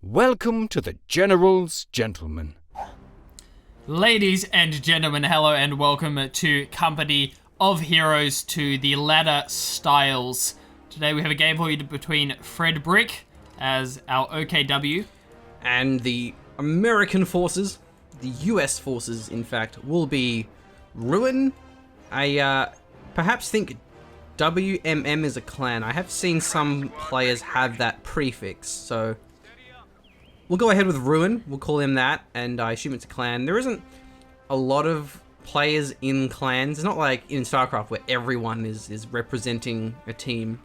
Welcome to the General's Gentlemen. Ladies and gentlemen, hello and welcome to Company of Heroes to the Ladder Styles. Today we have a game for you between Fredbrik as our OKW. And the American forces, the US forces in fact, will be Ruin. I perhaps think WMM is a clan. I have seen some players have that prefix, so we'll go ahead with Ruin. We'll call him that, and I assume it's a clan. There isn't a lot of players in clans. It's not like in StarCraft where everyone is representing a team.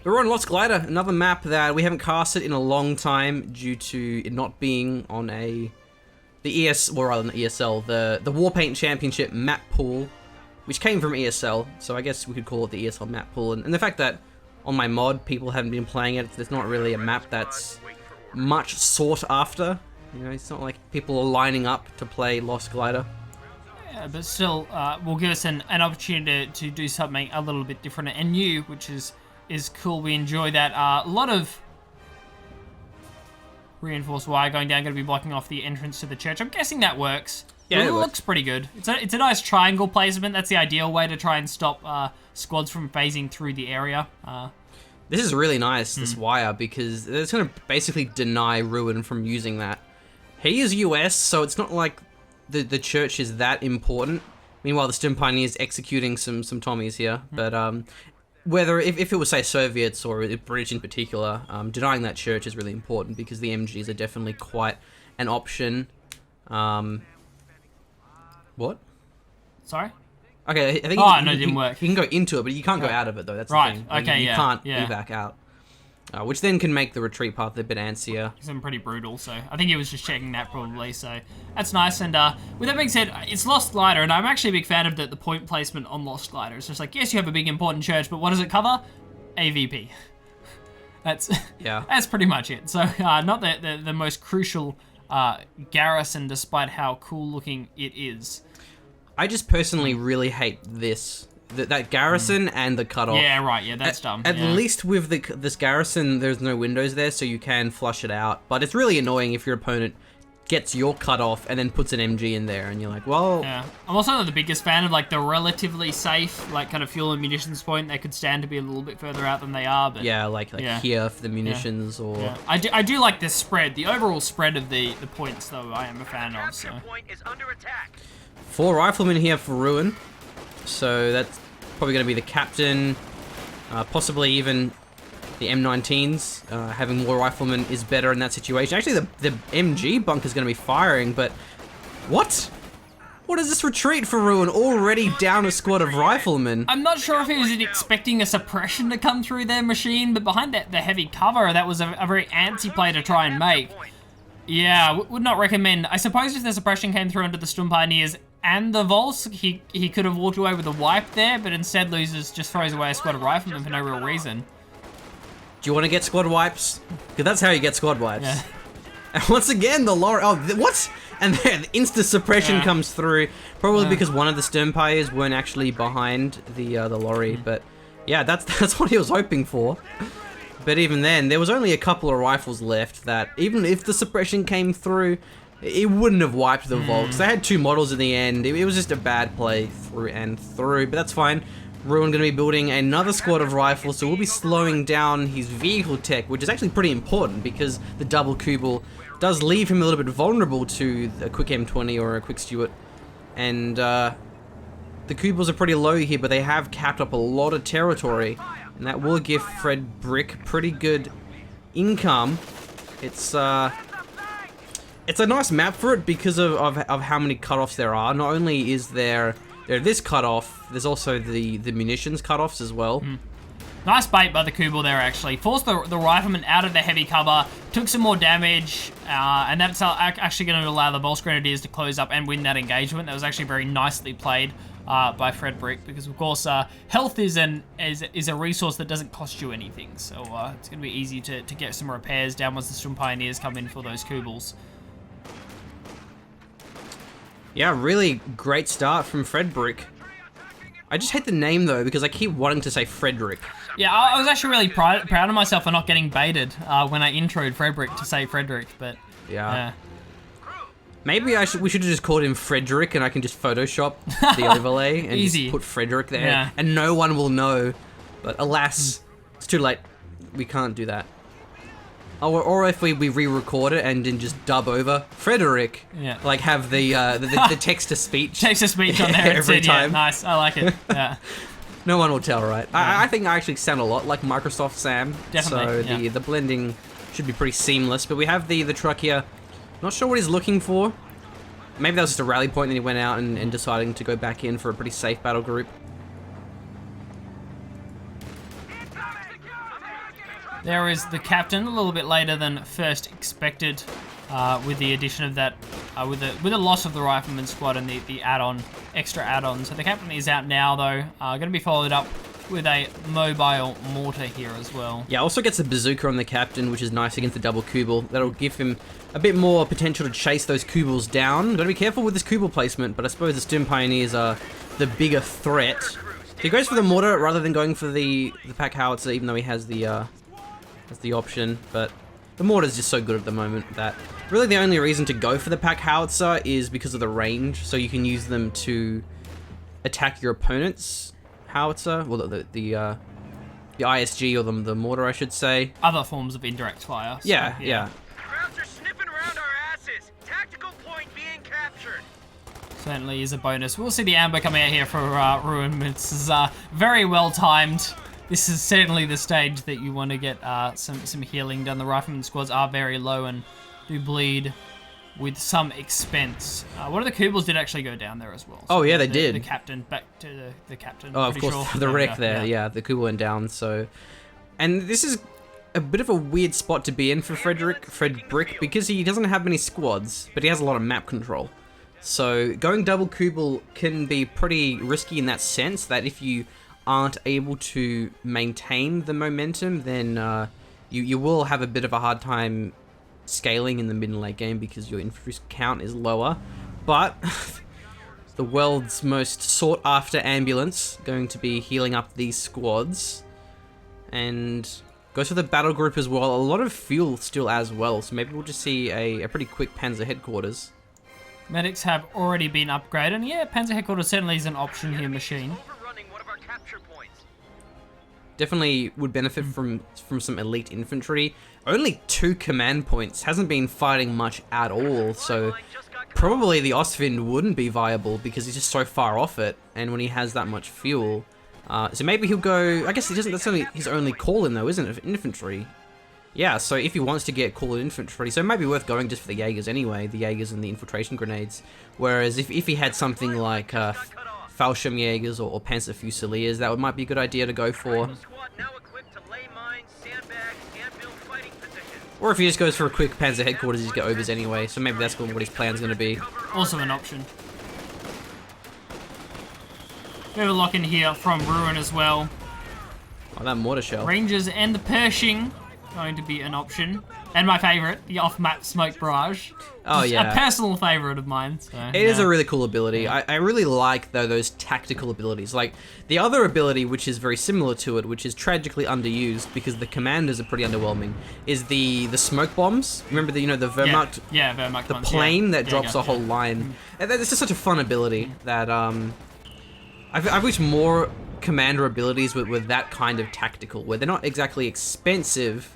But we're on Lost Glider, another map that we haven't casted in a long time due to it not being on the ESL, the Warpaint Championship map pool, which came from ESL, so I guess we could call it the ESL map pool. And the fact that on my mod people haven't been playing it, there's not really a map that's much sought after. You know, it's not like people are lining up to play Lost Glider. Yeah, but still, will give us an opportunity to do something a little bit different and new, which is cool. We enjoy that. A lot of reinforced wire going down, going to be blocking off the entrance to the church. I'm guessing that works. Yeah, it looks pretty good. It's a nice triangle placement. That's the ideal way to try and stop squads from phasing through the area. This is really nice, this wire, because it's going to basically deny Ruin from using that. He is US, so it's not like the church is that important. Meanwhile, the Sturmtiger is executing some Tommies here. But whether if it was, say, Soviets or British in particular, denying that church is really important because the MGs are definitely quite an option. What? Sorry? Okay, I think it didn't work. You can go into it, but you can't go out of it, though. That's right. the thing. Okay, you can't evac out. Which then can make the retreat path a bit antsier. It's been pretty brutal, so I think he was just checking that probably, so that's nice. And with that being said, it's Lost Glider, and I'm actually a big fan of the point placement on Lost Glider. It's just like, yes, you have a big important church, but what does it cover? AVP. That's pretty much it. So not the most crucial garrison, despite how cool looking it is. I just personally really hate that garrison and the cutoff. Yeah, right. Yeah, that's dumb. At least with this garrison, there's no windows there, so you can flush it out. But it's really annoying if your opponent gets your cutoff and then puts an MG in there, and you're like, well. Yeah. I'm also not the biggest fan of like the relatively safe, like kind of fuel and munitions point. They could stand to be a little bit further out than they are, but yeah, like here for the munitions or. Yeah. I do like the spread, the overall spread of the points, though. I am a fan of. So. 4 riflemen here for Ruin. So that's probably going to be the captain, possibly even the M19s. Having more riflemen is better in that situation. Actually, the MG bunker is going to be firing, but what? What is this retreat for Ruin? Already down a squad of riflemen. I'm not sure if he was expecting a suppression to come through their machine, but behind the heavy cover, that was a very antsy play to try and make. Yeah, would not recommend. I suppose if the suppression came through under the Sturmtiger and the Volks, he could have walked away with a wipe there, but instead just throws away a squad of riflemen for no real reason. Do you want to get squad wipes? Because that's how you get squad wipes. Yeah. And once again, the lorry. Oh, what? And then the insta suppression comes through, probably because one of the Sturmtigers weren't actually behind the lorry. But yeah, that's what he was hoping for. But even then, there was only a couple of rifles left that, even if the suppression came through, it wouldn't have wiped the Volks. They had 2 models in the end. It was just a bad play through and through, but that's fine. Ruin going to be building another squad of rifles, so we'll be slowing down his vehicle tech, which is actually pretty important because the double Kubel does leave him a little bit vulnerable to a quick M20 or a quick Stuart. And the Kubels are pretty low here, but they have capped up a lot of territory, and that will give Fredbrik pretty good income. It's a nice map for it because of how many cutoffs there are. Not only is there this cutoff, there's also the munitions cutoffs as well. Nice bait by the Kubel there, actually. Forced the rifleman out of the heavy cover, took some more damage, and that's actually going to allow the Bolts Grenadiers to close up and win that engagement. That was actually very nicely played by Fredbrik, because of course health is a resource that doesn't cost you anything. So it's going to be easy to get some repairs down once the Storm Pioneers come in for those Kubels. Yeah, really great start from Fredbrik. I just hate the name though because I keep wanting to say Fredbrik. Yeah, I was actually really proud of myself for not getting baited when I introed Fredbrik to say Fredbrik, but yeah. Maybe we should have just called him Fredbrik, and I can just Photoshop the overlay and Easy. just put Fredbrik there, and no one will know. But alas, it's too late. We can't do that. Oh, or if we re-record it and then just dub over Fredbrik, like have the text to speech. Text to speech on there every time. Yeah, nice, I like it. Yeah. No one will tell, right? I think I actually sound a lot like Microsoft Sam. Definitely. So the blending should be pretty seamless. But we have the truck here. Not sure what he's looking for. Maybe that was just a rally point and he went out and deciding to go back in for a pretty safe battle group. There is the captain, a little bit later than first expected, with the addition of that, with the loss of the rifleman squad and the extra add-on. So the captain is out now though, going to be followed up with a mobile mortar here as well. Yeah, also gets a bazooka on the captain, which is nice against the double Kubel. That'll give him a bit more potential to chase those Kubels down. Gotta be careful with this Kubel placement, but I suppose the Sturm Pioneers are the bigger threat. So he goes for the mortar rather than going for the pack howitzer, even though he has the option. But the mortar's just so good at the moment that really the only reason to go for the pack howitzer is because of the range, so you can use them to attack your opponent's howitzer, well the ISG or the mortar, I should say. Other forms of indirect fire. So, yeah. Crowds are sniffing around our asses. Tactical point being captured. Certainly is a bonus. We'll see the amber coming out here for Ruin. It's very well timed. This is certainly the stage that you want to get some healing done. The rifleman squads are very low and do bleed with some expense. One of the Kubels did actually go down there as well. So they did. The captain, back to the captain. Oh, of course, sure. the wreck there. Yeah, the Kubel went down. So, and this is a bit of a weird spot to be in for Fredbrik, because he doesn't have many squads, but he has a lot of map control. So going double Kubel can be pretty risky in that sense, that if you aren't able to maintain the momentum, then you will have a bit of a hard time scaling in the mid and late game because your infantry count is lower. But the world's most sought after ambulance going to be healing up these squads, and goes for the battle group as well. A lot of fuel still as well, so maybe we'll just see a pretty quick Panzer headquarters. Medics have already been upgraded, and yeah, Panzer headquarters certainly is an option here, Machine. Definitely would benefit from some elite infantry. Only 2 command points, hasn't been fighting much at all, so probably the Ostwind wouldn't be viable because he's just so far off it, and when he has that much fuel. So maybe he'll go, I guess that's only his only call-in though, isn't it, for infantry? Yeah, so if he wants to get call-in infantry, so it might be worth going just for the Jaegers anyway, the Jaegers and the infiltration grenades. Whereas if he had something like Fallschirmjägers or Panzer Fusiliers, that might be a good idea to go for. Or if he just goes for a quick Panzer headquarters, he's get overs anyway, so maybe that's what his plan's going to be. Also an option. We have a lock in here from Ruin as well. Oh, that mortar shell. Rangers and the Pershing going to be an option. And my favourite, the off-map smoke barrage. Oh, yeah. A personal favourite of mine. So, it is a really cool ability. I really like, though, those tactical abilities. Like, the other ability, which is very similar to it, which is tragically underused because the commanders are pretty underwhelming, is the smoke bombs. Remember the Wehrmacht? Yeah, Wehrmacht the ones, plane that drops a whole line. And it's just such a fun ability that I've wished more commander abilities with that kind of tactical, where they're not exactly expensive,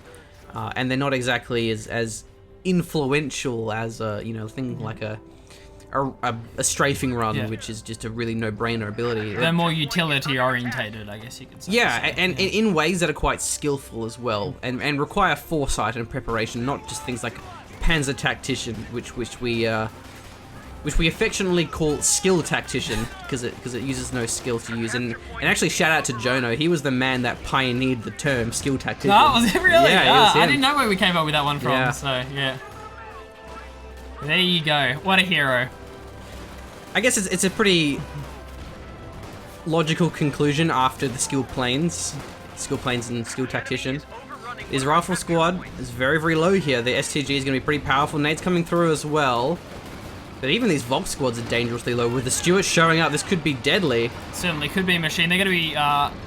and they're not exactly as influential as a thing like a strafing run, which is just a really no-brainer ability. They're more utility orientated, I guess you could say. Yeah, and in ways that are quite skillful as well, and require foresight and preparation, not just things like Panzer Tactician, which we affectionately call Skill Tactician, because it uses no skill to use. And actually, shout out to Jono. He was the man that pioneered the term Skill Tactician. Oh, was it really? Yeah, it was him. I didn't know where we came up with that one from. Yeah. So yeah, there you go. What a hero. I guess it's a pretty logical conclusion after the Skill Planes and Skill Tactician. His rifle squad is very, very low here. The STG is going to be pretty powerful. Nade's coming through as well. But even these Volk squads are dangerously low. With the Stuart showing up, this could be deadly. Certainly could be a machine. They're going to be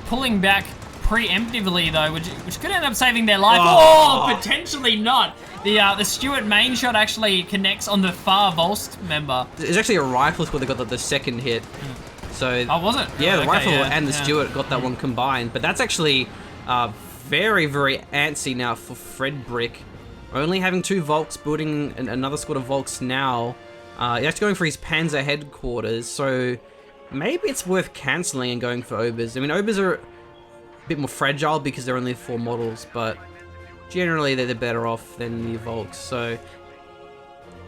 pulling back preemptively, though, which could end up saving their life. Oh, potentially not. The Stuart main shot actually connects on the far Volst member. It's actually a rifle squad that got the second hit. So, oh, was it? Yeah, the Okay, rifle yeah, and the Stuart got that one combined. But that's actually very, very antsy now for Fredbrik. Only having 2 Volks, building another squad of Volks now. He's actually going for his Panzer headquarters, so maybe it's worth cancelling and going for Obers. I mean, Obers are a bit more fragile because they're only 4 models, but generally they're better off than the Volks. So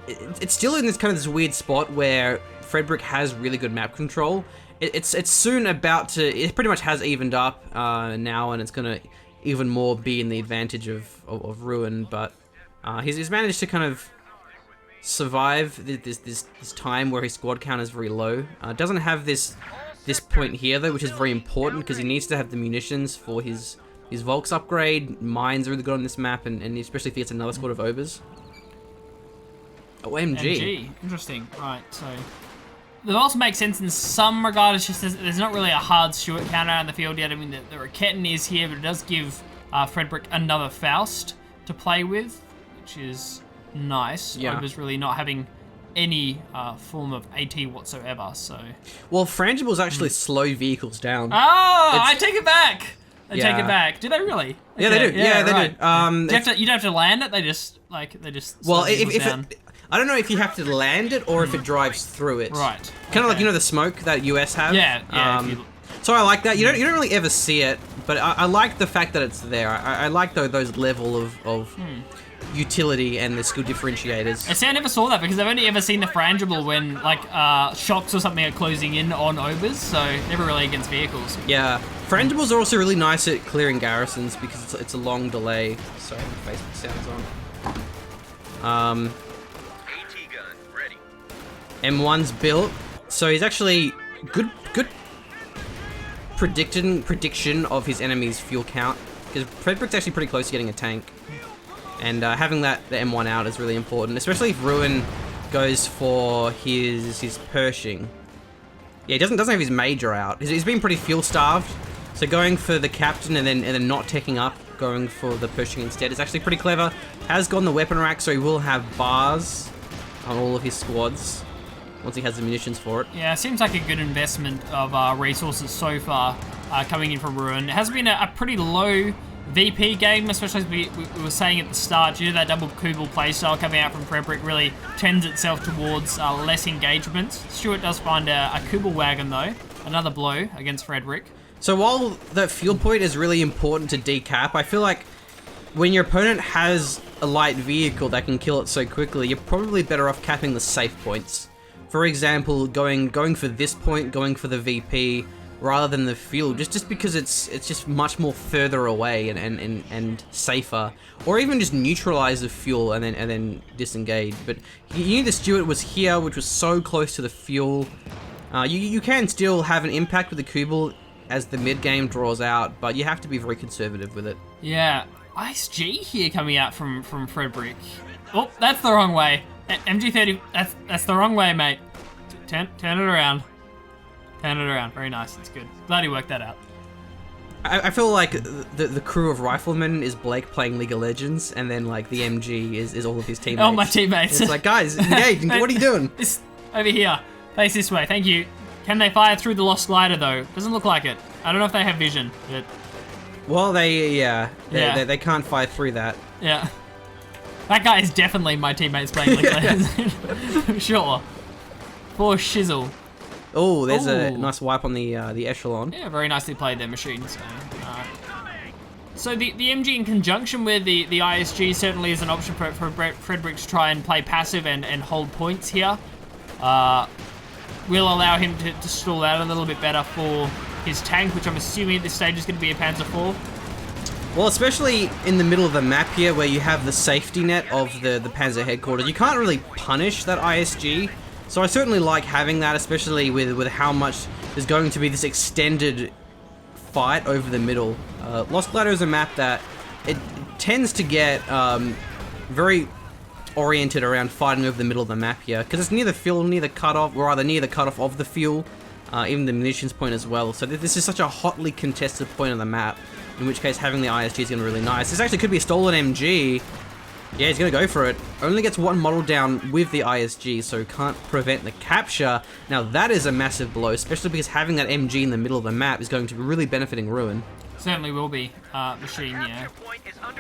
it's still in this kind of this weird spot where Fredbrik has really good map control. It's soon about to, it pretty much has evened up now, and it's going to even more be in the advantage of Ruin, but he's managed to kind of survive this time where his squad count is very low. Doesn't have this point here though, which is very important because he needs to have the munitions for his Volks upgrade. Mines are really good on this map, and especially if he gets another squad of Obers. Oh, MG. Interesting. Right, so the Volks make sense in some regard. It's just there's not really a hard Stuart counter out in the field yet. I mean, the Raketten is here, but it does give Fredbrik another Faust to play with, which is nice. Yeah. Obers really not having any form of AT whatsoever, so... Well, frangibles actually slow vehicles down. Oh, I take it back! Take Yeah. it back. Do they really? Yeah, they do. Yeah, they right. do. You don't have to land it, they just Well, slow vehicles if down. I don't know if you have to land it or if it drives through it. Right. Kind of like, okay. you know, the smoke that US have? Yeah, if you- So I like that. You don't really ever see it, but I like the fact that it's there. I like those level of utility and the skill differentiators. I see, I never saw that because I've only ever seen the frangible when like shocks or something are closing in on Obers, so never really against vehicles. Yeah, frangibles are also really nice at clearing garrisons because it's a long delay. Sorry, my Facebook sounds on. AT gun ready. M1's built, so he's actually good prediction of his enemy's fuel count, because Fredbrik's actually pretty close to getting a tank, and having the M1 out is really important, especially if Ruin goes for his Pershing. Yeah, he doesn't have his Major out. He's been pretty fuel starved, so going for the Captain and then not taking up, going for the Pershing instead is actually pretty clever. Has gone the weapon rack, so he will have bars on all of his squads once he has the munitions for it. Yeah, it seems like a good investment of resources so far coming in from Ruin. It has been a pretty low VP game, especially as we were saying at the start, due to that double Kubel playstyle coming out from Fredbrik really tends itself towards less engagement. Stuart does find a Kubel wagon though, another blow against Fredbrik. So while the fuel point is really important to decap, I feel like when your opponent has a light vehicle that can kill it so quickly, you're probably better off capping the safe points. For example, going for this point, going for the VP rather than the fuel, just because it's just much more further away and safer, or even just neutralize the fuel and then disengage. But you knew the Stuart was here, which was so close to the fuel. You can still have an impact with the Kubel as the mid game draws out, but you have to be very conservative with it. Yeah, ISG here coming out from Fredbrik. Oh, that's the wrong way. MG30, that's the wrong way, mate. Turn it around. Turn it around. Very nice. It's good. Glad he worked that out. I feel like the crew of riflemen is Blake playing League of Legends, and then like the MG is all of his teammates. Oh, my teammates. It's like, guys, engage. What are you doing? This over here. Face this way. Thank you. Can they fire through the lost glider though? Doesn't look like it. I don't know if they have vision. But... Well, they they can't fire through that. Yeah. That guy is definitely my teammates playing League of Legends. Sure. For shizzle. Oh, there's a Ooh. nice wipe on the echelon. Yeah, very nicely played their machine. So the MG in conjunction with the ISG certainly is an option for Fredbrik to try and play passive and hold points here. Will allow him to stall out a little bit better for his tank, which I'm assuming at this stage is going to be a Panzer IV. Well, especially in the middle of the map here, where you have the safety net of the Panzer headquarters, you can't really punish that ISG. So I certainly like having that, especially with how much there's going to be this extended fight over the middle. Lost Glider is a map that it tends to get very oriented around fighting over the middle of the map here, because it's near the fuel, near the cutoff, or rather near the cutoff of the fuel, even the munitions point as well. So this is such a hotly contested point on the map, in which case having the ISG is going to be really nice. This actually could be a stolen MG. Yeah, he's going to go for it. Only gets one model down with the ISG, so can't prevent the capture. Now that is a massive blow, especially because having that MG in the middle of the map is going to be really benefiting Ruin. Certainly will be, Machine, yeah.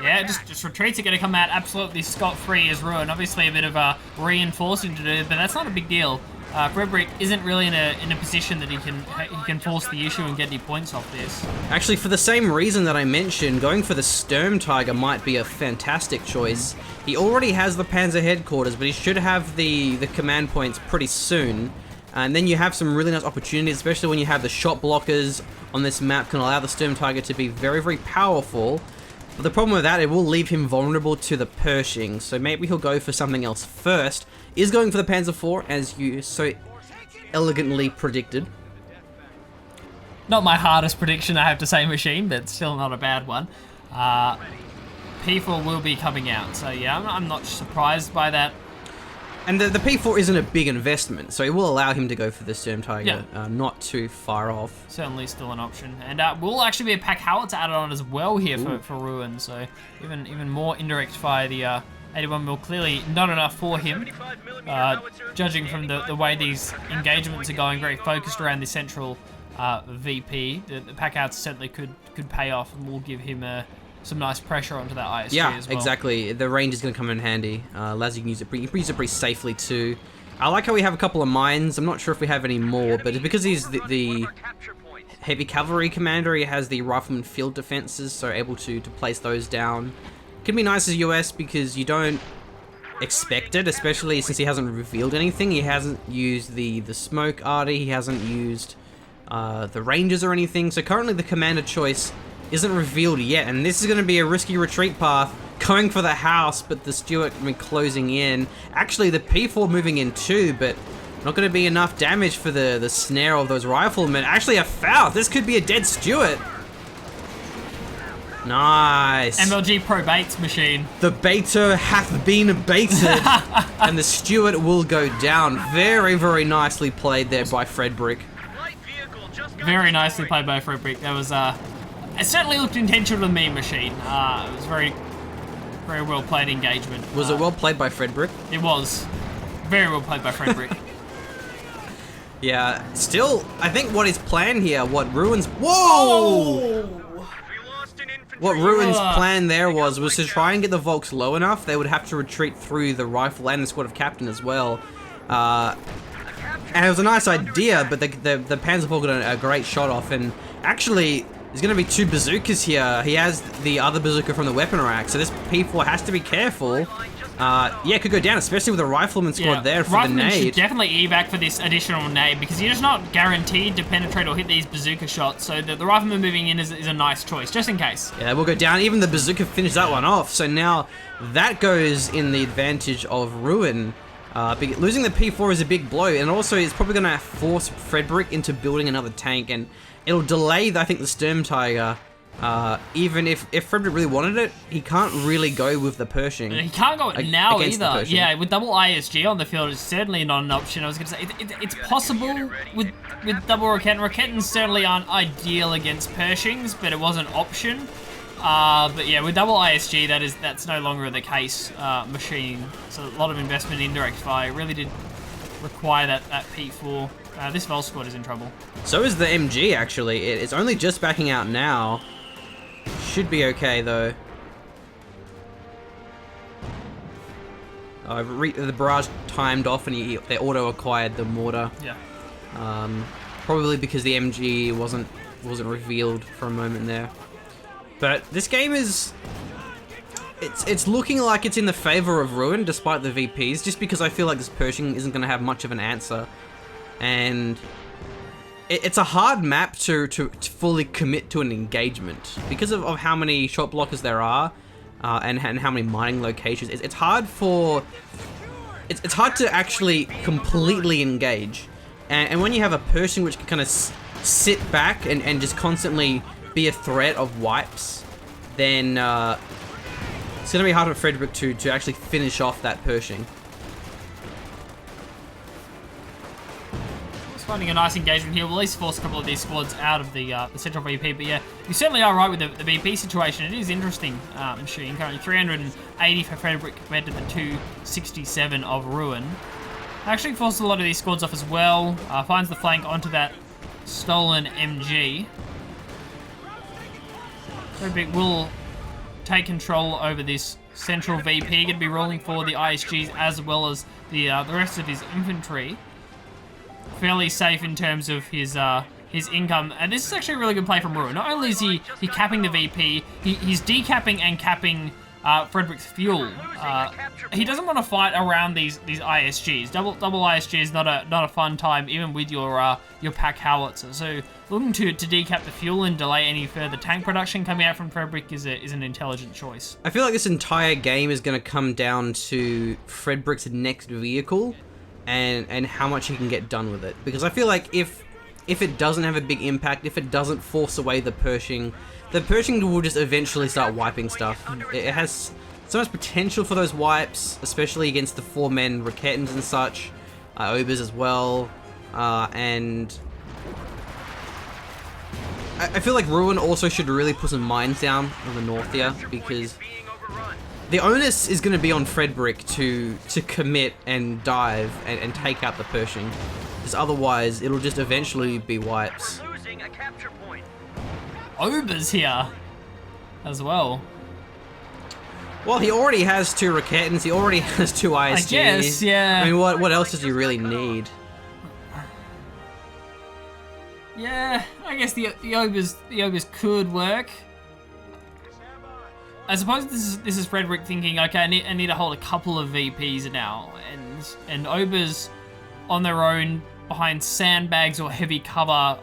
Yeah, just retreats are going to come out absolutely scot-free as Ruin. Obviously a bit of reinforcing to do, but that's not a big deal. Fredbrik isn't really in a position that he can force the issue and get any points off this. Actually, for the same reason that I mentioned, going for the Sturmtiger might be a fantastic choice. He already has the Panzer headquarters, but he should have the command points pretty soon. And then you have some really nice opportunities, especially when you have the shot blockers on this map can allow the Sturmtiger to be very, very powerful. But the problem with that, it will leave him vulnerable to the Pershing, so maybe he'll go for something else first. Is going for the Panzer IV, as you so elegantly predicted. Not my hardest prediction, I have to say, Machine, but still not a bad one. P4 will be coming out, so yeah, I'm not surprised by that. And the P4 isn't a big investment, so it will allow him to go for the Sturmtiger, not too far off. Certainly still an option. And will actually be a pack howitzer added on as well here for Ruin, so even more indirect fire. The 81 mil clearly not enough for him, judging from the way these engagements are going, very focused around the central VP. The pack howitzer certainly could pay off and will give him some nice pressure onto that ISG as well. Yeah, exactly. The range is going to come in handy. Lazzy can use it pretty safely too. I like how we have a couple of mines. I'm not sure if we have any more, but because he's the heavy cavalry commander, he has the rifleman field defenses, so able to place those down. Can be nice as US because you don't expect it, especially since he hasn't revealed anything. He hasn't used the smoke arty, he hasn't used the rangers or anything, so currently the commander choice isn't revealed yet, and this is going to be a risky retreat path, going for the house, but the Stuart closing in. Actually, the P4 moving in too, but not going to be enough damage for the snare of those riflemen. Actually, a foul. This could be a dead Stuart. Nice. MLG Pro Baits, Machine. The baiter hath been baited, and the Stuart will go down. Very, very nicely played there by Fredbrik. Very nicely played by Fredbrik. That was it certainly looked intentional to me, Machine. It was very, very well played engagement. Was it well played by Fredbrik? It was. Very well played by Fredbrik. Yeah, still, I think what his plan here, what Ruin's... Whoa! What Ruin's plan there was to try and get the Volks low enough, they would have to retreat through the rifle and the squad of captain as well. And it was a nice idea, but the Panzer IV got a great shot off, and actually... There's going to be two bazookas here. He has the other bazooka from the weapon rack, so this P4 has to be careful. Yeah, it could go down, especially with the rifleman squad there for the nade. Should definitely evac for this additional nade, because you're just not guaranteed to penetrate or hit these bazooka shots, so the rifleman moving in is a nice choice, just in case. Yeah, we'll go down. Even the bazooka finished that one off, so now that goes in the advantage of Ruin. Losing the P4 is a big blow, and also it's probably going to force Fredbrik into building another tank, and it'll delay, I think, the Sturmtiger. Even if Fredbrik really wanted it, he can't really go with the Pershing. He can't go now either. Yeah, with double ISG on the field, it's certainly not an option. I was going to say, it's possible with double Rocket. Rocketans certainly aren't ideal against Pershings, but it was an option. But yeah, with double ISG, that's no longer the case, Machine. So a lot of investment in indirect fire. It really did require that P4. This Vol squad is in trouble. So is the MG, actually. It's only just backing out now. Should be okay, though. The barrage timed off, and they auto-acquired the mortar. Yeah. Probably because the MG wasn't revealed for a moment there. But this game is... It's looking like it's in the favor of Ruin, despite the VPs, just because I feel like this Pershing isn't going to have much of an answer. And it's a hard map to fully commit to an engagement because of how many shot blockers there are, and how many mining locations. It's hard to actually completely engage. And when you have a Pershing which can kind of sit back and just constantly be a threat of wipes, then It's going to be hard for Fredbrik to actually finish off that Pershing. Finding a nice engagement here. We'll at least force a couple of these squads out of the central VP. But yeah, you certainly are right with the VP situation. It is interesting. Machine currently 380 for Fredbrik compared to the 267 of Ruin. Actually forces a lot of these squads off as well. Finds the flank onto that stolen MG. Fredbrik will take control over this central VP. Going to be rolling for the ISGs as well as the rest of his infantry. Fairly safe in terms of his income, and this is actually a really good play from Ruin. Not only is he capping the VP, he's decapping and capping Fredbrik's fuel. He doesn't want to fight around these ISGs. Double ISG is not a fun time, even with your pack howitzer. So looking to decap the fuel and delay any further tank production coming out from Fredbrik is an intelligent choice. I feel like this entire game is going to come down to Fredbrik's next vehicle. And how much he can get done with it. Because I feel like if it doesn't have a big impact, if it doesn't force away the Pershing will just eventually start wiping stuff. It has so much potential for those wipes, especially against the 4-men Rakettans and such, Obers as well, and I feel like Ruin also should really put some mines down on the north here, because the onus is going to be on Fredbrik to commit and dive and take out the Pershing, because otherwise it'll just eventually be wipes. Obers here as well. Well, he already has 2 Rakettans, he already has 2 ISGs. I guess, yeah. I mean, what else does he really need? Yeah, I guess the Obers could work. I suppose this is Fredbrik thinking, okay, I need to hold a couple of VPs now, and Obers on their own behind sandbags or heavy cover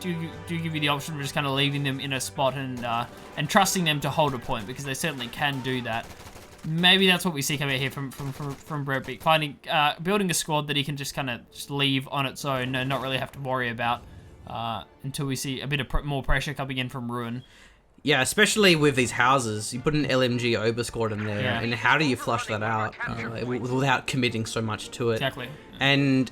do give you the option of just kind of leaving them in a spot and trusting them to hold a point, because they certainly can do that. Maybe that's what we see coming here from Fredbrik, finding building a squad that he can just kind of leave on its own and not really have to worry about until we see a bit of more pressure coming in from Ruin. Yeah, especially with these houses. You put an LMG Ober squad in there, yeah. And how do you flush that out without committing so much to it? Exactly. And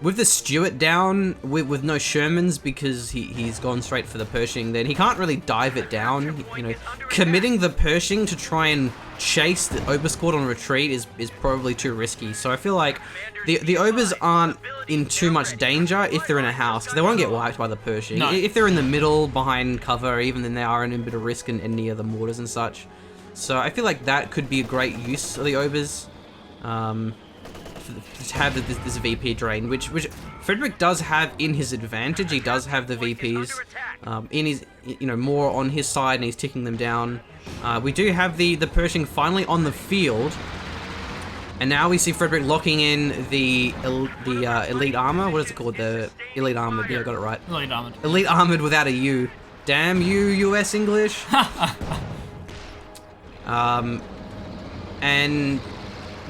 with the Stuart down, with no Shermans, because he's gone straight for the Pershing, then he can't really dive it down. You know, committing the Pershing to try and chase the Ober squad on retreat is probably too risky. So I feel like the Obers aren't in too much danger if they're in a house, because they won't get wiped by the Pershing. No. If they're in the middle, behind cover, even then they are in a bit of risk and near the mortars and such. So I feel like that could be a great use of the Obers. To have this VP drain, which Fredbrik does have in his advantage. He does have the VPs in his, more on his side, and he's ticking them down. We do have the Pershing finally on the field, and now we see Fredbrik locking in the elite armor. What is it called? The elite armored. Yeah, I got it right. Elite armored. Elite armored without a U. Damn you, US English. And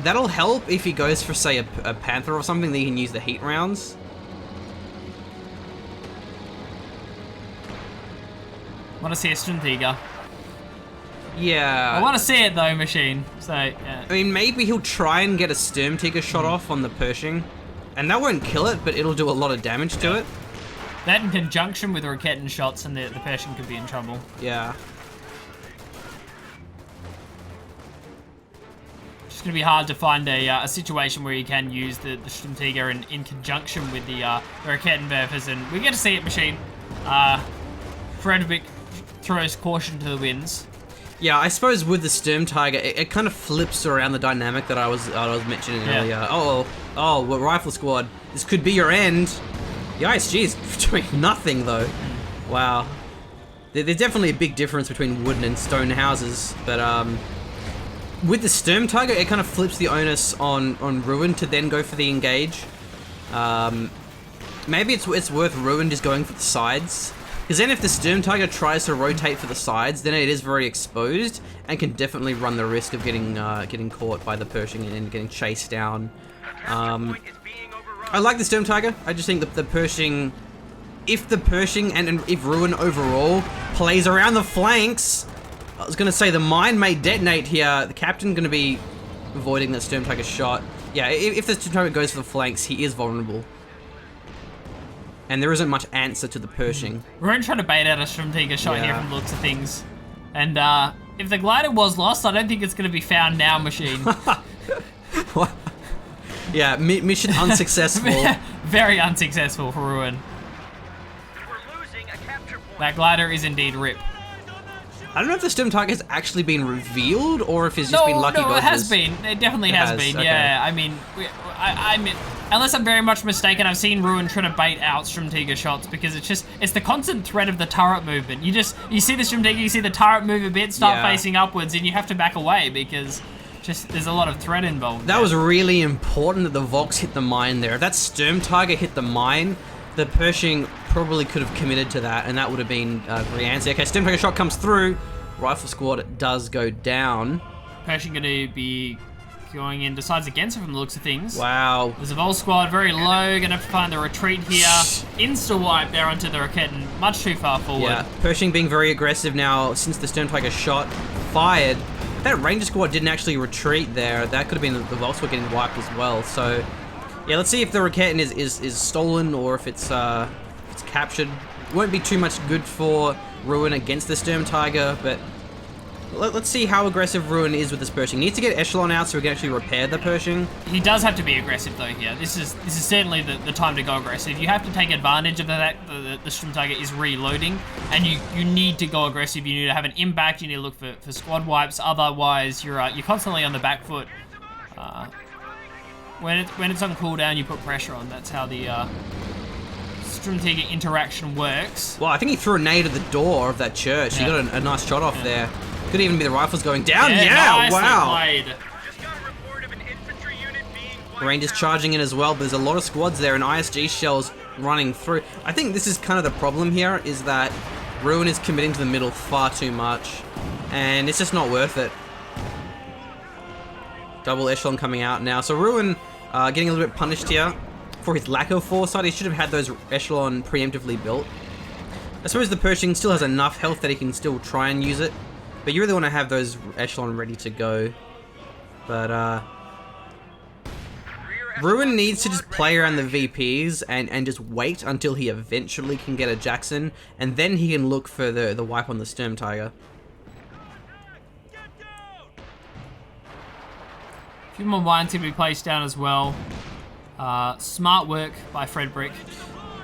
that'll help if he goes for, say, a Panther or something that he can use the heat rounds. Want to see a Sturmtiger. Yeah. I want to see it though, Machine. So, yeah. I mean, maybe he'll try and get a Sturmtiger shot off on the Pershing. And that won't kill it, but it'll do a lot of damage to it. That in conjunction with Rakettan shots, and the Pershing could be in trouble. Yeah. It's going to be hard to find a situation where you can use the Sturmtiger in conjunction with the Rakettan Werfers, and we get to see it, Machine. Fredbrik throws caution to the winds. Yeah, I suppose with the Sturmtiger, it kind of flips around the dynamic that I was mentioning earlier. Oh, what rifle squad? This could be your end. The ISG is doing nothing though. Wow. There's definitely a big difference between wooden and stone houses, but with the Sturmtiger, it kind of flips the onus on Ruin to then go for the engage. Maybe it's worth Ruin just going for the sides, because then if the Sturmtiger tries to rotate for the sides, then it is very exposed and can definitely run the risk of getting caught by the Pershing and getting chased down. I like the Sturmtiger. I just think that the Pershing, if the Pershing and if Ruin overall plays around the flanks, I was going to say the mine may detonate here. The captain going to be avoiding that Sturmtiger shot. Yeah, if the Sturmtiger goes for the flanks, he is vulnerable. And there isn't much answer to the Pershing. We're trying to bait out a Sturmtiger shot here from the looks of things. And if the glider was lost, I don't think it's going to be found now, Machine. Yeah, mission unsuccessful. Very unsuccessful for Ruin. We're losing a capture point. That glider is indeed rip. I don't know if the Sturmtiger has actually been revealed or if it's just been lucky dodges. No, it has been. It definitely has been. Okay. Yeah, I mean, I mean, unless I'm very much mistaken, I've seen Ruin trying to bait out Sturmtiger shots because it's the constant threat of the turret movement. You see the Sturmtiger, you see the turret move a bit, start facing upwards, and you have to back away because there's a lot of threat involved. That was really important that the Vox hit the mine there. If that Sturmtiger hit the mine, the Pershing probably could have committed to that, and that would have been the answer. Okay, Sturmtiger shot comes through. Rifle squad does go down. Pershing going to be going in, decides against it from the looks of things. Wow. There's a Vol squad, very low, going to have to find the retreat here. Insta-wipe there onto the Raketten, much too far forward. Yeah, Pershing being very aggressive now since the Sturmtiger shot fired. That Ranger squad didn't actually retreat there. That could have been the Vol squad getting wiped as well. So, yeah, let's see if the Raketten is stolen or if it's captured. Won't be too much good for Ruin against the Sturmtiger, but let's see how aggressive Ruin is with this Pershing. He needs to get Echelon out so we can actually repair the Pershing. He does have to be aggressive though here. This is certainly the time to go aggressive. You have to take advantage of the fact that the Sturmtiger is reloading, and you need to go aggressive. You need to have an impact. You need to look for squad wipes. Otherwise, you're constantly on the back foot. When it's on cooldown, you put pressure on. That's how the Sturmtiger interaction works. Well, I think he threw a nade at the door of that church. He got a nice shot off there. Could even be the rifles going down. Yeah, wow. Played. Just got a report of an infantry unit being wiped Rangers out. charging in as well, but there's a lot of squads there and ISG shells running through. I think this is kind of the problem here, is that Ruin is committing to the middle far too much, and it's just not worth it. Double Echelon coming out now. So Ruin getting a little bit punished here for his lack of foresight. He should have had those Echelon preemptively built. I suppose the Pershing still has enough health that he can still try and use it, but you really want to have those Echelon ready to go. But Ruin needs to just play around the VPs and just wait until he eventually can get a Jackson, and then he can look for the wipe on the Sturmtiger. A few more mines to be placed down as well. Smart work by Fredbrik.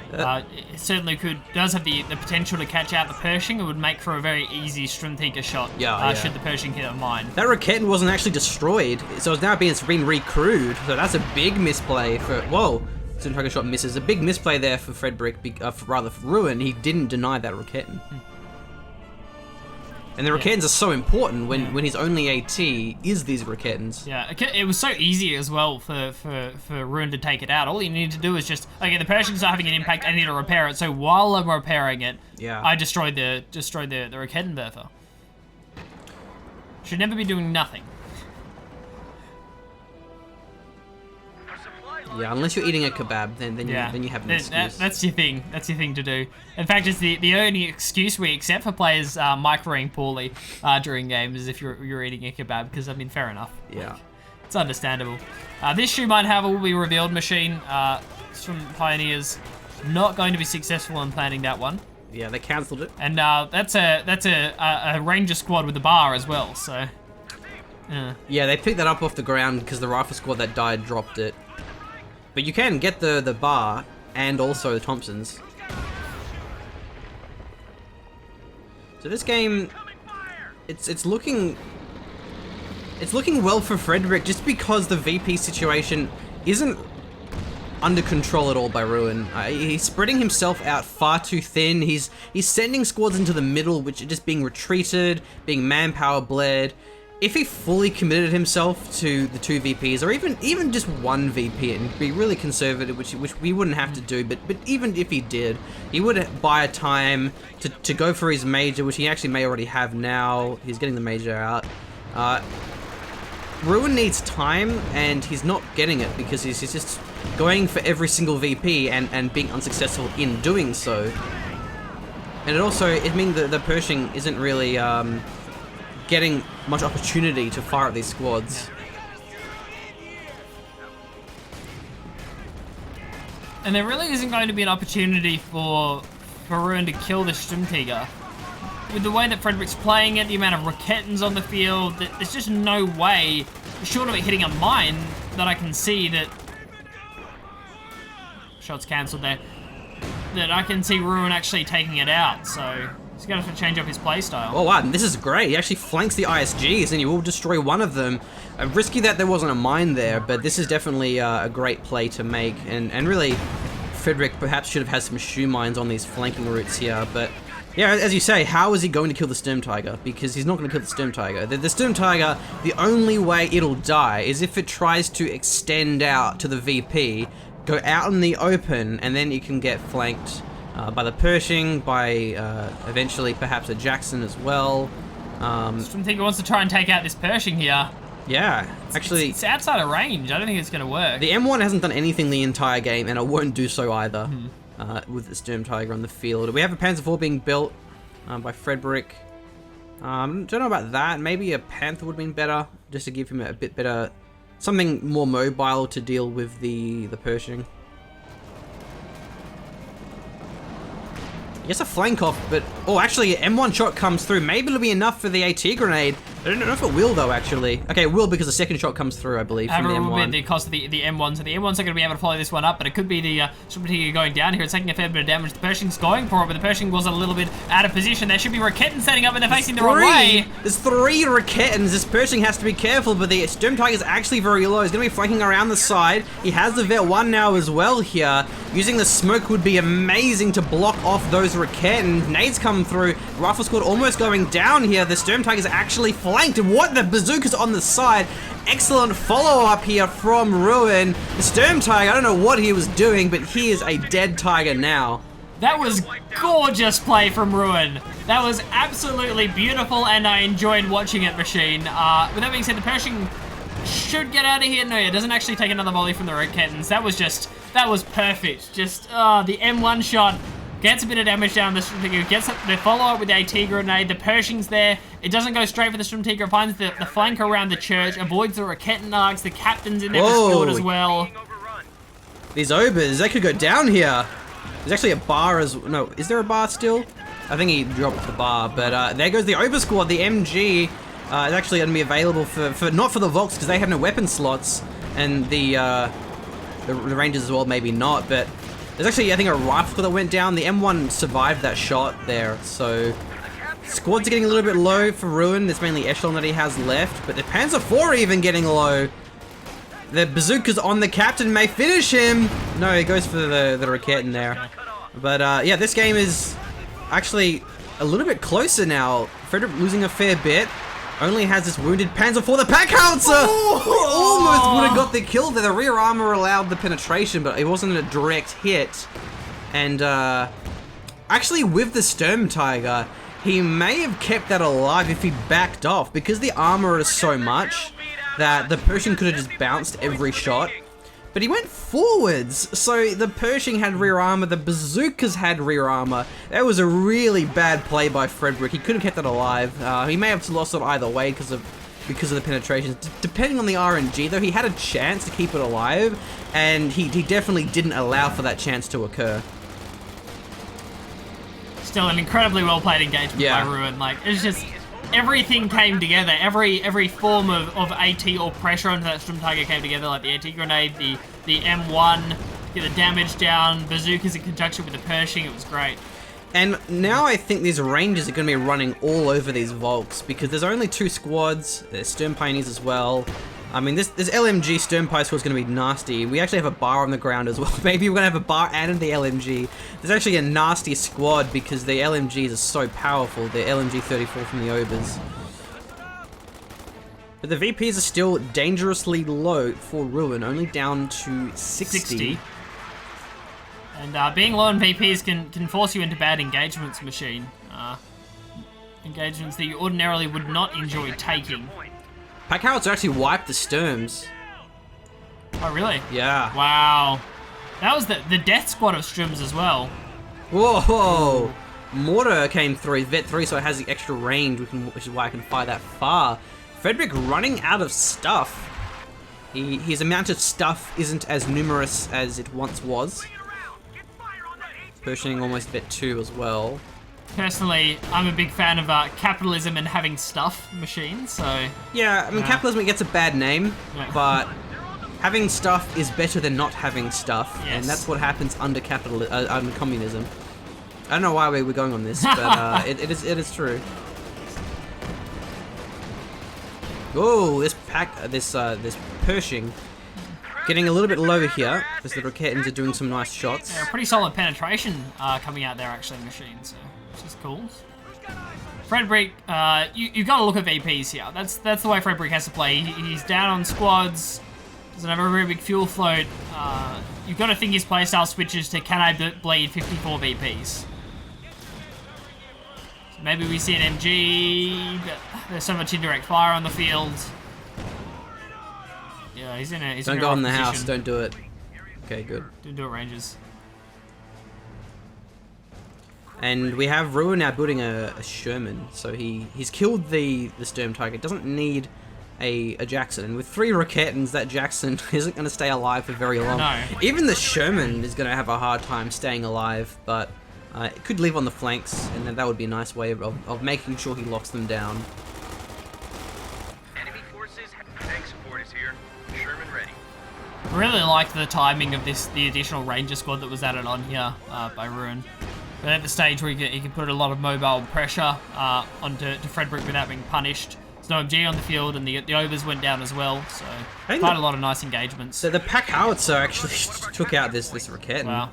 It certainly does have the potential to catch out the Pershing. It would make for a very easy Sturmtiger shot. Should the Pershing hit a mine. That Raketten wasn't actually destroyed, so it's now been recrewed. So that's a big misplay for. Whoa, Sturmtiger shot misses. A big misplay there for Fredbrik, rather for Ruin. He didn't deny that Raketten. And the Rakettens are so important when his only AT is these Rakettens. Yeah, it was so easy as well for Ruin to take it out. All you need to do is just, okay, the Pershing's not having an impact, I need to repair it. So while I'm repairing it, I destroyed the Raketten Bertha. Should never be doing nothing. Yeah, unless you're eating a kebab, then you have an excuse. That's your thing. That's your thing to do. In fact, it's the only excuse we accept for players microing poorly during games is if you're eating a kebab. Because I mean, fair enough. Yeah, like, it's understandable. This shoe mine, however, will be revealed. Machine from Pioneers not going to be successful in planning that one. Yeah, they cancelled it. And that's a Ranger squad with the bar as well. So. Yeah, they picked that up off the ground because the rifle squad that died dropped it. But you can get the bar and also the Thompsons. So this game, it's looking well for Fredbrik just because the VP situation isn't under control at all by Ruin. He's spreading himself out far too thin. He's sending squads into the middle, which are just being retreated, being manpower bled. If he fully committed himself to the two VPs, or even just one VP, and be really conservative, which we wouldn't have to do, but even if he did, he would buy a time to go for his major, which he actually may already have now. He's getting the major out. Ruin needs time, and he's not getting it because he's just going for every single VP and being unsuccessful in doing so. And it means that the Pershing isn't really getting much opportunity to fire at these squads. And there really isn't going to be an opportunity for Ruin to kill the Sturmtiger. With the way that Fredbrik's playing it, the amount of Rakettens on the field, there's just no way, short of it hitting a mine, that I can see that... Shots cancelled there. That I can see Ruin actually taking it out, so he's going to have to change up his playstyle. Oh wow, this is great. He actually flanks the ISGs and you will destroy one of them. Risky that there wasn't a mine there, but this is definitely a great play to make. And really, Fredbrik perhaps should have had some shoe mines on these flanking routes here, but... Yeah, as you say, how is he going to kill the Sturmtiger? Because he's not going to kill the Sturmtiger. The Sturmtiger, the only way it'll die is if it tries to extend out to the VP, go out in the open, and then you can get flanked by the Pershing, by eventually perhaps a Jackson as well. Sturmtiger wants to try and take out this Pershing here. Yeah, actually... It's outside of range. I don't think it's going to work. The M1 hasn't done anything the entire game, and it won't do so either. With the Sturmtiger on the field. We have a Panzer IV being built by Fredbrik. Don't know about that. Maybe a Panther would have been better, just to give him a bit better, something more mobile to deal with the Pershing. I guess a flank off, but... Oh, actually, M1 shot comes through. Maybe it'll be enough for the AT grenade. I don't know if it will, though, actually. Okay, it will, because the second shot comes through, I believe, from the M1. Will be the cost of the M1, so the M1's not going to be able to follow this one up, but it could be the Sturmtiger going down here. It's taking a fair bit of damage. The Pershing's going for it, but the Pershing was a little bit out of position. There should be Raketten setting up, and they're facing the wrong way. There's 3 Rakettens. This Pershing has to be careful, but the Sturmtiger's actually very low. He's going to be flanking around the side. He has the Vet 1 now as well here. Using the smoke would be amazing to block off those Raketten. Nades come through. Rifle squad almost going down here. The Sturmtiger's actually flanked. And what? The bazooka's on the side. Excellent follow-up here from Ruin. The Sturmtiger, I don't know what he was doing, but he is a dead tiger now. That was gorgeous play from Ruin. That was absolutely beautiful, and I enjoyed watching it, Machine. With that being said, the Pershing should get out of here. No, it doesn't actually take another volley from the Rakettens. That was perfect. Just, the M1 shot gets a bit of damage down the Sturmtiger, gets the follow-up with the AT grenade, the Pershing's there, it doesn't go straight for the Sturmtiger, it finds the flank around the church, avoids the Raketten arcs, the captain's in there for Stuart as well. These Obers, they could go down here. There's actually a bar as... No, is there a bar still? I think he dropped the bar, but there goes the Ober squad. The MG is actually going to be available for not for the Volks, because they have no weapon slots, and the Rangers as well, maybe not, but... There's actually, I think, a rifle that went down. The M1 survived that shot there, so... Squads are getting a little bit low for Ruin. There's mainly Echelon that he has left, but the Panzer IV even getting low. The bazooka's on the captain, may finish him. No, he goes for the Raketten there. But, yeah, this game is actually a little bit closer now. Fredbrik losing a fair bit. Only has this wounded Panzer IV, the pack howitzer! Almost would have got the kill there. The rear armor allowed the penetration, but it wasn't a direct hit. And actually with the Sturmtiger, he may have kept that alive if he backed off, because the armor is so much that the Pershing could have just bounced every shot. But he went forwards, so the Pershing had rear armor, the bazookas had rear armor. That was a really bad play by Fredbrik. He could have kept it alive. He may have lost it either way because of the penetrations. Depending on the RNG, though, he had a chance to keep it alive, and he definitely didn't allow for that chance to occur. Still an incredibly well played engagement by Ruin. Like, it's just... Everything came together. Every form of AT or pressure onto that Sturmtiger came together, like the AT grenade, the M1, get the damage down, bazookas in conjunction with the Pershing. It was great. And now I think these Rangers are going to be running all over these Volks, because there's only 2 squads. There's Sturm Pioneers as well. I mean, this LMG Sturm Pioneer squad is going to be nasty. We actually have a bar on the ground as well. Maybe we're going to have a bar and the LMG. There's actually a nasty squad because the LMGs are so powerful. The LMG 34 from the Obers. But the VPs are still dangerously low for Ruin, only down to 60. And being low on VPs can force you into bad engagements, Machine. Engagements that you ordinarily would not enjoy taking. Pack howitzer actually wiped the Sturms. Oh, really? Yeah. Wow. That was the death squad of Sturms as well. Whoa! mortar came through. Vet 3, so it has the extra range, which is why I can fire that far. Fredbrik running out of stuff. His amount of stuff isn't as numerous as it once was. Pushing almost Vet 2 as well. Personally, I'm a big fan of capitalism and having stuff machines, so... Yeah, I mean, capitalism gets a bad name, but having stuff is better than not having stuff, and that's what happens under under communism. I don't know why we're going on this, but it is true. Oh, this Pershing getting a little bit low here because the Rocketans are doing some nice shots. Yeah, pretty solid penetration coming out there actually, machines, so which is cool. Fredbrik, you've got to look at VPs here. That's the way Fredbrik has to play. He's down on squads. Doesn't have a very big fuel float. You've got to think his playstyle switches to can I bleed 54 VPs. So maybe we see an MG, but there's so much indirect fire on the field. Yeah, he's in a. Don't go in the house. Don't do it. Okay, good. Don't do it, Rangers. And we have Ruin now building a Sherman, so he's killed the Sturmtiger. Doesn't need a Jackson, and with 3 Rocketans, that Jackson isn't going to stay alive for very long. No. Even the Sherman is going to have a hard time staying alive, but it could leave on the flanks, and then that would be a nice way of making sure he locks them down. Enemy forces, tank support is here. Sherman ready. I really liked the timing of the additional Ranger squad that was added on here by Ruin. But at the stage where he can put a lot of mobile pressure onto Fredbrik without being punished. There's no MG on the field, and the overs went down as well, so quite a lot of nice engagements. So the Pack Howitzer actually took out this Rocketan. Wow.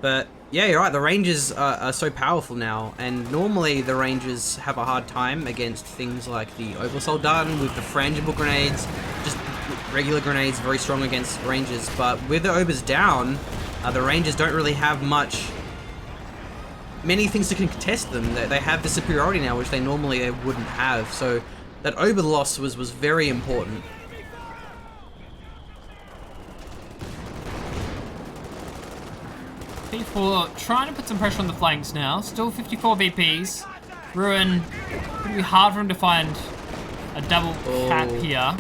But yeah, you're right, the Rangers are so powerful now, and normally the Rangers have a hard time against things like the Oversoul Dart with the frangible grenades, just regular grenades, very strong against Rangers. But with the Obers down, the Rangers don't really have many things to contest them. They have the superiority now, which they normally wouldn't have. So that Ober loss was very important. P4 trying to put some pressure on the flanks now. Still 54 VPs. Ruin, it'll be hard for him to find a double cap here.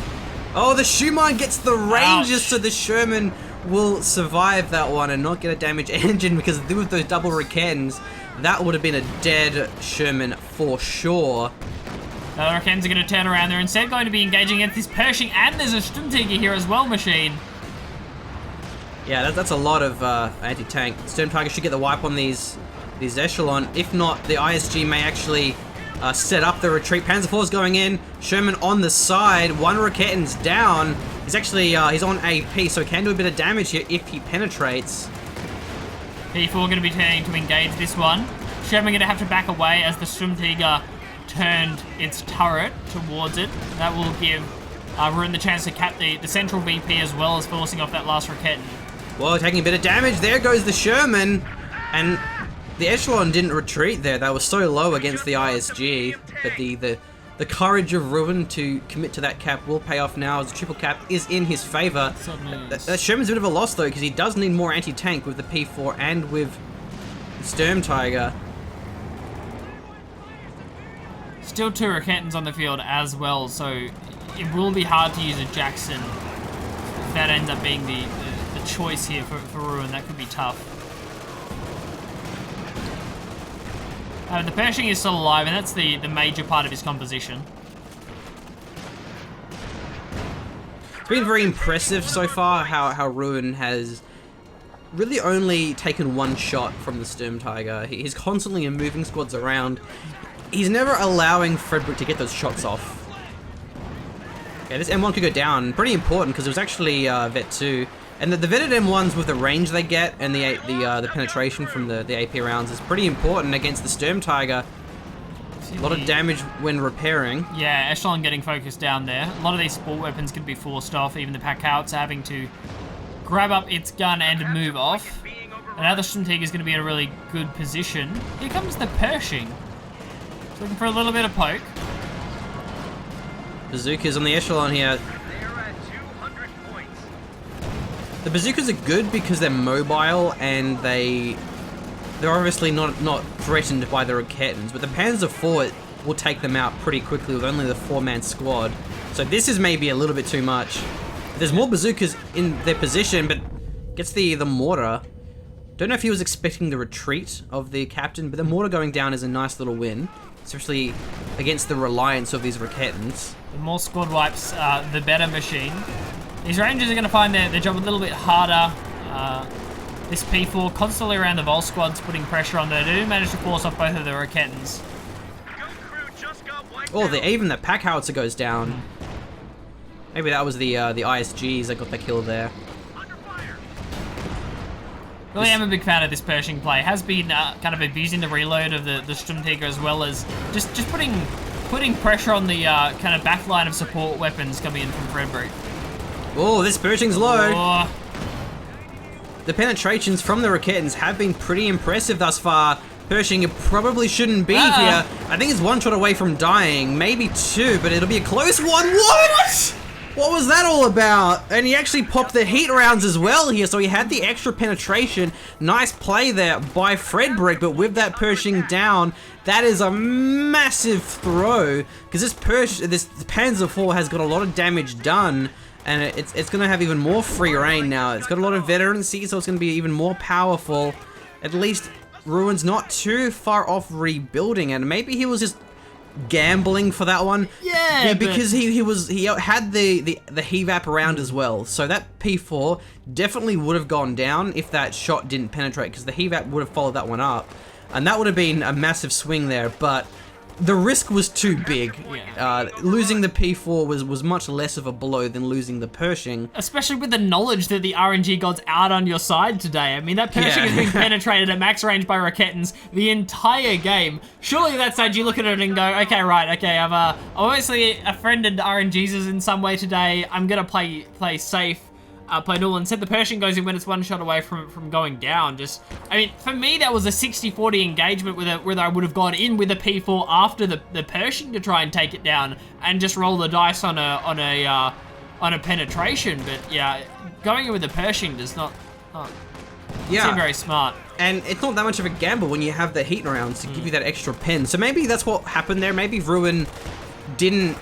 Oh, the Schumann gets the Rangers, Ouch. so the Sherman will survive that one and not get a damaged engine, because with those double Rocketans, that would have been a dead Sherman for sure. The Rocketans are going to turn around. They're instead going to be engaging against this Pershing, and there's a Sturmtiger here as well, machine. Yeah, that's a lot of anti-tank. Sturmtiger should get the wipe on these Echelon. If not, the ISG may actually set up the retreat. Panzer IV's going in. Sherman on the side. 1 Rocketan's down. He's actually he's on AP, so he can do a bit of damage here if he penetrates. P4 going to be turning to engage this one. Sherman going to have to back away as the Sturmtiger turned its turret towards it. That will give Ruin the chance to cap the central VP as well as forcing off that last Rocketan. Whoa, taking a bit of damage. There goes the Sherman. And the Echelon didn't retreat there. They were so low against the ISG. But the courage of Ruin to commit to that cap will pay off now, as the triple cap is in his favor. That Sherman's a bit of a loss though, because he does need more anti-tank with the P4 and with the Sturmtiger. Still 2 Rocketans on the field as well, so it will be hard to use a Jackson. If that ends up being the choice here for Ruin, that could be tough. The Pershing is still alive, and that's the major part of his composition. It's been very impressive so far how Ruin has really only taken 1 shot from the Sturmtiger. He's constantly moving squads around. He's never allowing Fredbrik to get those shots off. Okay, this M1 could go down. Pretty important, because it was actually Vet 2. And the vetted M1s with the range they get and the penetration from the AP rounds is pretty important against the Sturmtiger. A lot of damage when repairing. Yeah, Echelon getting focused down there. A lot of these sport weapons could be forced off. Even the Pack Howitzer having to grab up its gun and move off. And now the Sturmtiger is going to be in a really good position. Here comes the Pershing. Looking for a little bit of poke. Bazookas on the Echelon here. The bazookas are good because they're mobile and they they're obviously not threatened by the Raketans, but the Panzer IV will take them out pretty quickly with only the 4-man squad. So this is maybe a little bit too much. There's more bazookas in their position, but gets the mortar. Don't know if he was expecting the retreat of the captain, but the mortar going down is a nice little win, especially against the reliance of these Raketans. The more squad wipes, the better machine. These Rangers are going to find their job a little bit harder. This P4 constantly around the Vol squads, putting pressure on. They do manage to force off both of the Raketans. Oh, even the pack howitzer goes down. Maybe that was the ISGs that got the kill there. Really am a big fan of this Pershing play. Has been kind of abusing the reload of the Sturmtiger, as well as just putting pressure on the kind of back line of support weapons coming in from Fredbrik. Oh, this Pershing's low. Oh. The penetrations from the Raketans have been pretty impressive thus far. Pershing, it probably shouldn't be here. I think it's 1 shot away from dying, maybe 2, but it'll be a close one. What? What was that all about? And he actually popped the heat rounds as well here, so he had the extra penetration. Nice play there by Fredbrik, but with that Pershing down, that is a massive throw, because this Panzer IV has got a lot of damage done, and it's going to have even more free reign now. It's got a lot of veterancy, so it's going to be even more powerful. At least Ruin's not too far off rebuilding, and maybe he was just gambling for that one. Yeah, because he had the HEVAP around as well, so that P4 definitely would have gone down if that shot didn't penetrate, because the HEVAP would have followed that one up, and that would have been a massive swing there. But the risk was too big. Losing the P4 was much less of a blow than losing the Pershing. Especially with the knowledge that the RNG god's out on your side today. I mean, that Pershing has been penetrated at max range by Raketans the entire game. Surely at that stage you look at it and go, okay, right, okay, I'm obviously a friend of RNG's in some way today. I'm gonna play safe. Play normal. Instead, the Pershing goes in when it's 1 shot away from going down. I mean, for me, that was a 60-40 engagement whether I would have gone in with a P4 after the Pershing to try and take it down and just roll the dice on a penetration. But yeah, going in with the Pershing does not seem very smart. And it's not that much of a gamble when you have the heat rounds to give you that extra pen. So maybe that's what happened there. Maybe Ruin didn't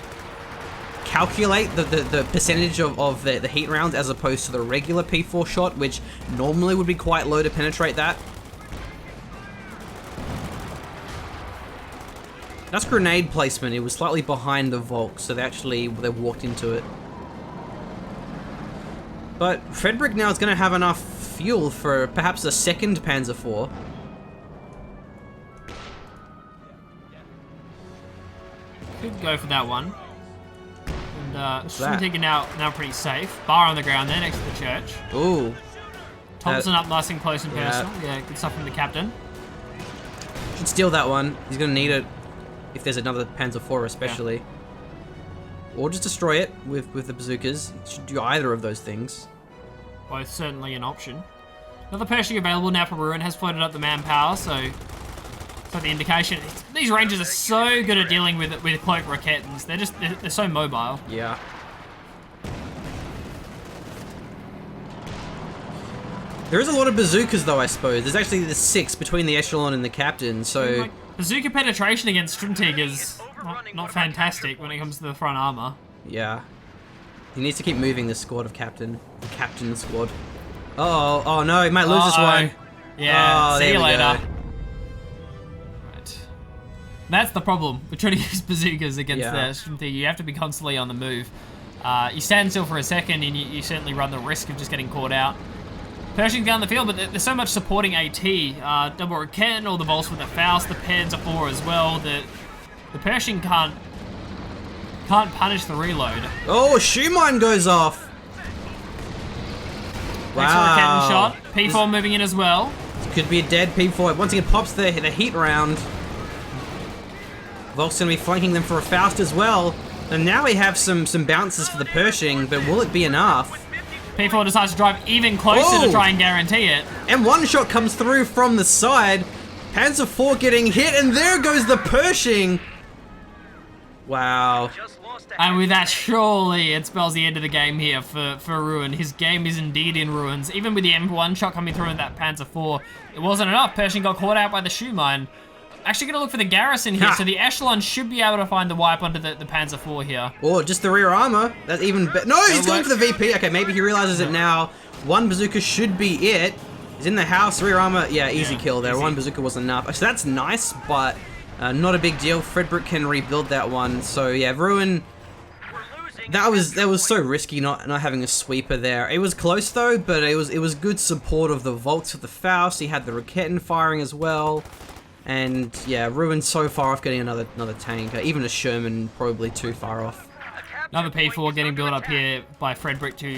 calculate the percentage of the heat rounds as opposed to the regular P4 shot, which normally would be quite low to penetrate that. That's grenade placement. It was slightly behind the Volk, so they walked into it. But Fredbrik now is going to have enough fuel for perhaps a second Panzer IV. Could go for that one. Sturmtiger now pretty safe. Bar on the ground there next to the church. Ooh. Thompson up nice and close and personal. Yeah, good stuff from the captain. Should steal that one. He's going to need it if there's another Panzer IV especially. Or just destroy it with the bazookas. Should do either of those things. Both certainly an option. Another Pershing available now for Ruin has floated up the manpower, so the indication. These Rangers are so good at dealing with cloak Raketans. They're so mobile. Yeah. There is a lot of bazookas though, I suppose. There's actually the 6 between the Echelon and the captain, so bazooka penetration against Sturmtiger is not fantastic when it comes to the front armor. Yeah. He needs to keep moving this squad of captain. The captain squad. Oh no, he might lose this one. Yeah, see you later. Go. That's the problem. We're trying to use bazookas against the Sturmtiger. You have to be constantly on the move. You stand still for a second and you certainly run the risk of just getting caught out. Pershing down the field, but there's so much supporting AT. Double Raket, all the bolts with the Faust, the Panzer IV as well. The Pershing can't punish the reload. Oh, a shoe mine goes off. Wow. Next Raketan shot. P4 moving in as well. Could be a dead P4. Once again, pops the heat round. Volk's going to be flanking them for a Faust as well. And now we have some bounces for the Pershing, but will it be enough? P4 decides to drive even closer to try and guarantee it. And one shot comes through from the side. Panzer IV getting hit, and there goes the Pershing. Wow. Just lost a And with that, surely it spells the end of the game here for Ruin. His game is indeed in ruins. Even with the M1 shot coming through in that Panzer IV, it wasn't enough. Pershing got caught out by the shoe mine. Actually gonna look for the garrison here, so the Echelon should be able to find the wipe onto the Panzer IV here. Or just the rear armor. That's even better. No, he's going for the VP. Okay, maybe he realizes it now. One bazooka should be it. He's in the house, rear armor. Yeah, easy kill there. Easy. One bazooka was enough. So that's nice, but not a big deal. Fredbrik can rebuild that one. So yeah, Ruin. That was so risky not having a sweeper there. It was close though, but it was good support of the Volks with the Faust. He had the Raketen firing as well. And yeah, Ruin so far off getting another tank. Even a Sherman probably too far off. Another P4 getting built up here by Fredbrik to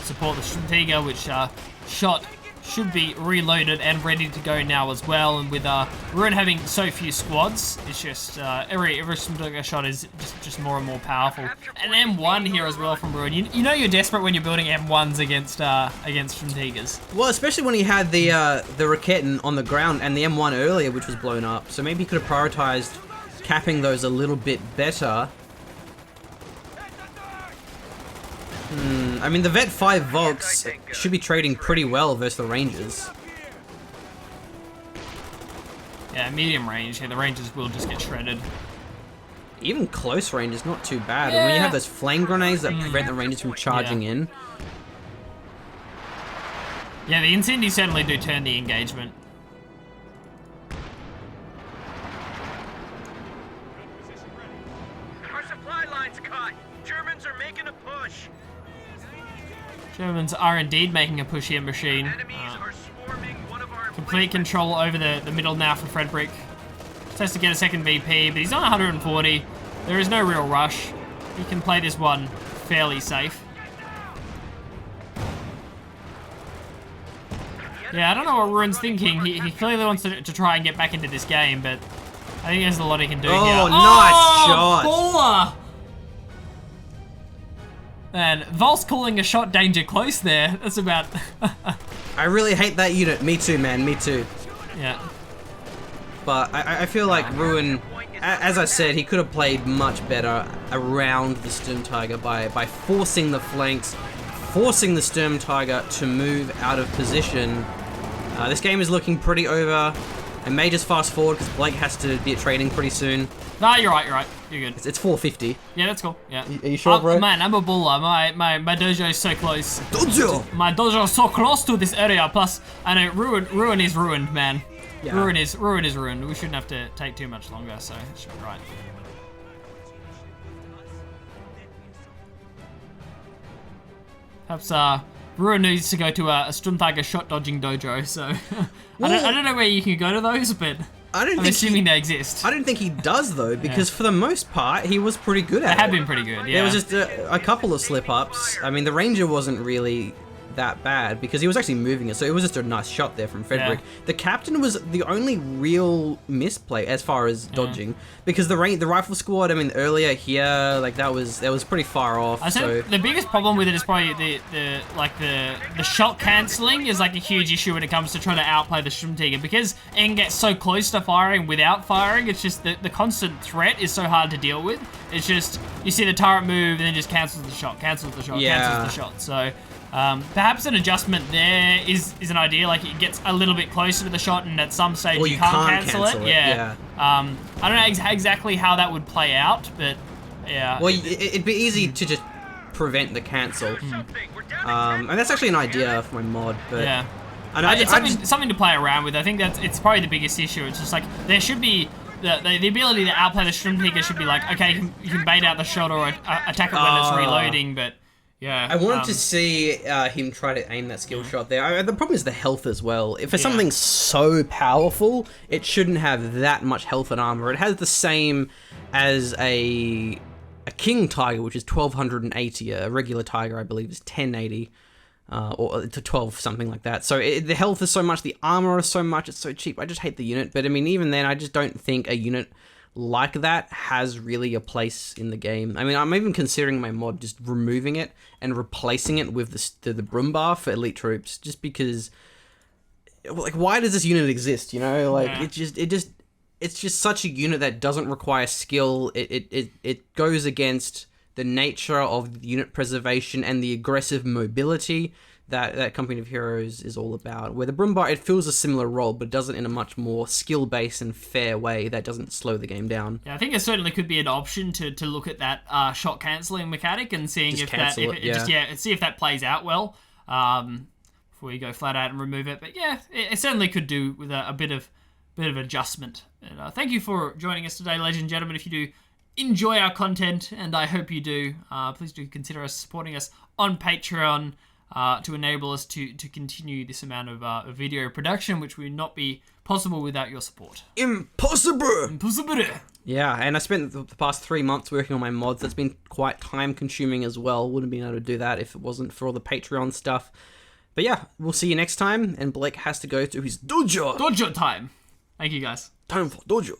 support the Sturmtiger, which shot should be reloaded and ready to go now as well. And with Ruin having so few squads, it's just every Sturmtiger shot is just more and more powerful. An M1 here as well from Ruin. You know you're desperate when you're building M1s against Sturmtigers. Well, especially when he had the Raketen on the ground and the M1 earlier, which was blown up. So maybe he could have prioritized capping those a little bit better. I mean, the Vet 5 Volks should be trading pretty well versus the Rangers. Yeah, medium range. Yeah, the Rangers will just get shredded. Even close range is not too bad. And when you have those flame grenades that prevent the Rangers from charging in. Yeah, the Incendies certainly do turn the engagement. Our supply line's cut. Germans are making a push. Germans are indeed making a push here, Machine. Enemies are swarming one of our Complete control over the middle now for Fredbrik. Just has to get a second VP, but he's on 140. There is no real rush. He can play this one fairly safe. Yeah, I don't know what Ruin's thinking. He clearly wants to try and get back into this game, but I think there's a lot he can do here. Oh, nice shot. Baller! Man, Vol's calling a shot danger close there. That's about... I really hate that unit. Me too, man. Me too. Yeah. But I feel like Ruin, as I said, he could have played much better around the Sturmtiger by forcing the flanks, forcing the Sturmtiger to move out of position. This game is looking pretty over. I may just fast forward because Blake has to be at training pretty soon. Nah, you're right. You're good. It's 4:50. Yeah, that's cool. Yeah. Are you sure, bro? Man, I'm a buller. My dojo is so close. Dojo! My dojo is so close to this area. Plus, I know Ruin is ruined, man. Yeah. Ruin is ruined. We shouldn't have to take too much longer, so it should be right. Perhaps Ruin needs to go to a Sturmtiger shot dodging dojo. So I don't know where you can go to those, but I'm assuming they exist. I don't think he does though, because for the most part he was pretty good at it. They have been pretty good. Yeah. There was just a couple of slip-ups. I mean, the Ranger wasn't really that bad because he was actually moving it, so it was just a nice shot there from Fredbrik. Yeah. The Captain was the only real misplay as far as dodging, because the rifle squad, I mean, earlier here, like that was pretty far off. I think the biggest problem with it is probably the shot cancelling is like a huge issue when it comes to trying to outplay the Sturmtiger, because it can get so close to firing without firing. It's just the constant threat is so hard to deal with. It's just you see the turret move and then just cancels the shot, cancels the shot. So perhaps an adjustment there is an idea. Like it gets a little bit closer to the shot, and at some stage you can't cancel it. Yeah. I don't know exactly how that would play out, but yeah. Well, it'd be easy to just prevent the cancel. And that's actually an idea for my mod, but yeah. It's something to play around with. I think it's probably the biggest issue. It's just like there should be the ability to outplay the Sturmtiger should be like, okay, you can bait out the shot or attack it when it's reloading, but. Yeah, I wanted to see him try to aim that skill shot there. The problem is the health as well. If it's something so powerful, it shouldn't have that much health and armor. It has the same as a King Tiger, which is 1280. A regular Tiger, I believe, is 1080. Or to 12, something like that. So the health is so much, the armor is so much, it's so cheap. I just hate the unit. But I mean, even then, I just don't think a unit like that has really a place in the game. I mean, I'm even considering my mod just removing it and replacing it with the Brumbar for elite troops, just because, like, why does this unit exist? You know, like it just it's just such a unit that doesn't require skill. It goes against the nature of the unit preservation and the aggressive mobility that Company of Heroes is all about. Where the Brumbar, it fills a similar role, but does it in a much more skill-based and fair way that doesn't slow the game down. Yeah, I think it certainly could be an option to look at that shot cancelling mechanic and seeing Just if that cancel it, see if that plays out well before you go flat out and remove it. But yeah, it certainly could do with a bit of adjustment. And thank you for joining us today, ladies and gentlemen. If you do enjoy our content, and I hope you do, please do consider supporting us on Patreon to enable us to continue this amount of video production, which would not be possible without your support. Impossible! Yeah, and I spent the past 3 months working on my mods. That's been quite time-consuming as well. Wouldn't have been able to do that if it wasn't for all the Patreon stuff. But yeah, we'll see you next time, and Blake has to go to his dojo. Dojo time. Thank you, guys. Time for dojo.